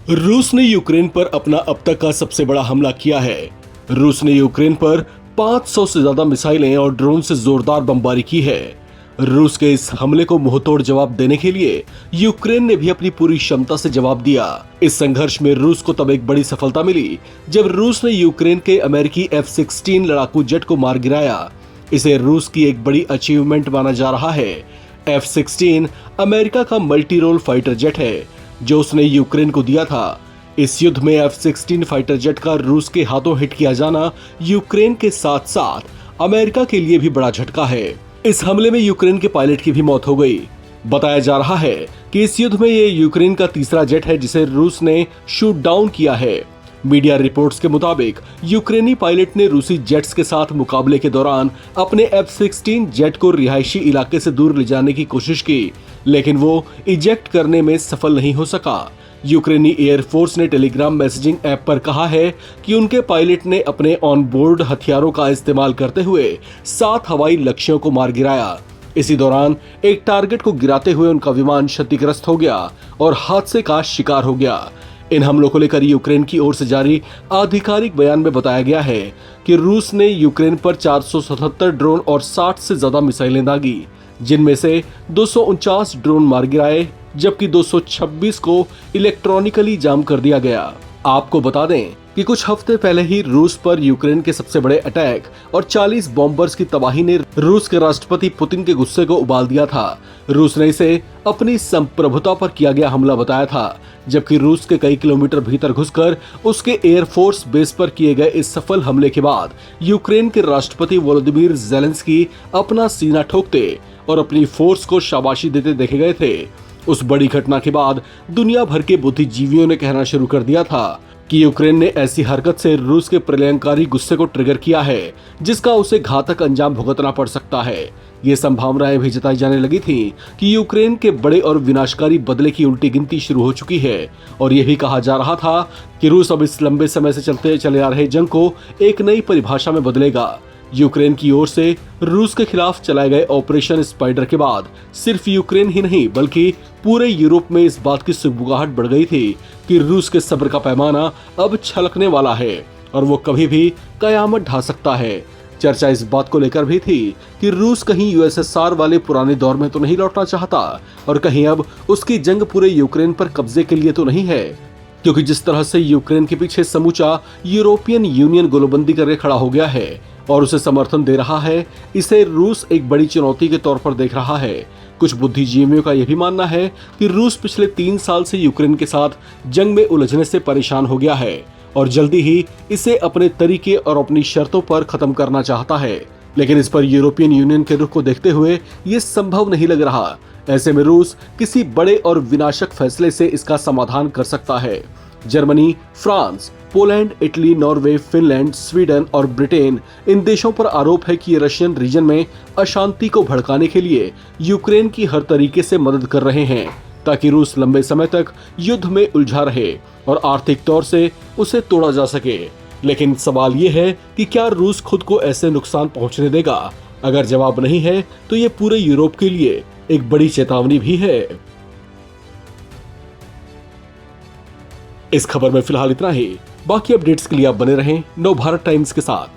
रूस ने यूक्रेन पर अपना अब तक का सबसे बड़ा हमला किया है। रूस ने यूक्रेन पर 500 से ज्यादा मिसाइलें और ड्रोन से जोरदार बमबारी की है। रूस के इस हमले को मुंहतोड़ जवाब देने के लिए यूक्रेन ने भी अपनी पूरी क्षमता से जवाब दिया। इस संघर्ष में रूस को तब एक बड़ी सफलता मिली जब रूस ने यूक्रेन के अमेरिकी F-16 लड़ाकू जेट को मार गिराया। इसे रूस की एक बड़ी अचीवमेंट माना जा रहा है। F-16 अमेरिका का मल्टी रोल फाइटर जेट है जो उसने यूक्रेन को दिया था। इस युद्ध में F-16 फाइटर जेट का रूस के हाथों हिट किया जाना यूक्रेन के साथ साथ अमेरिका के लिए भी बड़ा झटका है। इस हमले में यूक्रेन के पायलट की भी मौत हो गई। बताया जा रहा है कि इस युद्ध में ये यूक्रेन का तीसरा जेट है जिसे रूस ने शूट डाउन किया है। मीडिया रिपोर्ट्स के मुताबिक यूक्रेनी पायलट ने रूसी जेट्स के साथ मुकाबले के दौरान अपने F-16 जेट को रिहायशी इलाके से दूर ले जाने की कोशिश की, लेकिन वो इजेक्ट करने में सफल नहीं हो सका। यूक्रेनी एयरफोर्स ने टेलीग्राम मैसेजिंग ऐप पर कहा है कि उनके पायलट ने अपने ऑन बोर्ड हथियारों का इस्तेमाल करते हुए 7 हवाई लक्ष्यों को मार गिराया। इसी दौरान एक टारगेट को गिराते हुए उनका विमान क्षतिग्रस्त हो गया और हादसे का शिकार हो गया। इन हमलों को लेकर यूक्रेन की ओर से जारी आधिकारिक बयान में बताया गया है कि रूस ने यूक्रेन पर 477 ड्रोन और 60 से ज्यादा मिसाइलें दागी, जिनमें से 249 ड्रोन मार गिराए जबकि 226 को इलेक्ट्रॉनिकली जाम कर दिया गया। आपको बता दें कि कुछ हफ्ते पहले ही रूस पर यूक्रेन के सबसे बड़े अटैक और 40 बॉम्बर्स की तबाही ने रूस के राष्ट्रपति पुतिन के गुस्से को उबाल दिया था। रूस ने इसे अपनी संप्रभुता पर किया गया हमला बताया था, जबकि रूस के कई किलोमीटर भीतर घुसकर उसके एयरफोर्स बेस पर किए गए इस सफल हमले के बाद यूक्रेन के राष्ट्रपति वोलोदिमीर ज़ेलेंस्की अपना सीना ठोकते और अपनी फोर्स को शाबाशी देते देखे गए थे। उस बड़ी घटना के बाद दुनिया भर के बुद्धिजीवियों ने कहना शुरू कर दिया था कि यूक्रेन ने ऐसी हरकत से रूस के प्रलयंकारी गुस्से को ट्रिगर किया है जिसका उसे घातक अंजाम भुगतना पड़ सकता है। ये संभावनाएं भी जताई जाने लगी थी कि यूक्रेन के बड़े और विनाशकारी बदले की उल्टी गिनती शुरू हो चुकी है और यह भी कहा जा रहा था कि रूस अब इस लंबे समय से चलते चले आ रहे जंग को एक नई परिभाषा में बदलेगा। यूक्रेन की ओर से रूस के खिलाफ चलाए गए ऑपरेशन स्पाइडर के बाद सिर्फ यूक्रेन ही नहीं बल्कि पूरे यूरोप में इस बात की सुगबुगाहट बढ़ गई थी कि रूस के सब्र का पैमाना अब छलकने वाला है और वो कभी भी कयामत ढा सकता है। चर्चा इस बात को लेकर भी थी कि रूस कहीं यूएसएसआर वाले पुराने दौर में तो नहीं लौटना चाहता और कहीं अब उसकी जंग पूरे यूक्रेन पर कब्जे के लिए तो नहीं है, क्योंकि जिस तरह से यूक्रेन के पीछे समूचा यूरोपियन यूनियन गोलबंदी करके खड़ा हो गया है और उसे समर्थन दे रहा है, इसे रूस एक बड़ी चुनौती के तौर पर देख रहा है। कुछ बुद्धिजीवियों का यह भी मानना है कि रूस पिछले 3 साल से यूक्रेन के साथ जंग में उलझने से परेशान हो गया है और जल्दी ही इसे अपने तरीके और अपनी शर्तों पर खत्म करना चाहता है, लेकिन इस पर यूरोपियन यूनियन के रुख को देखते हुए ये संभव नहीं लग रहा। ऐसे में रूस किसी बड़े और विनाशक फैसले से इसका समाधान कर सकता है। Germany, France, Poland, Italy, Norway, Finland, Sweden और ब्रिटेन, इन देशों पर आरोप है कि ये रशियन रीजन में अशांति को भड़काने के लिए यूक्रेन की हर तरीके से मदद कर रहे हैं ताकि रूस लंबे समय तक युद्ध में उलझा रहे और आर्थिक तौर से उसे तोड़ा जा सके। लेकिन सवाल ये है कि क्या रूस खुद को ऐसे नुकसान पहुंचने देगा? अगर जवाब नहीं है तो ये पूरे यूरोप के लिए एक बड़ी चेतावनी भी है। इस खबर में फिलहाल इतना ही। बाकी अपडेट्स के लिए आप बने रहें नवभारत टाइम्स के साथ।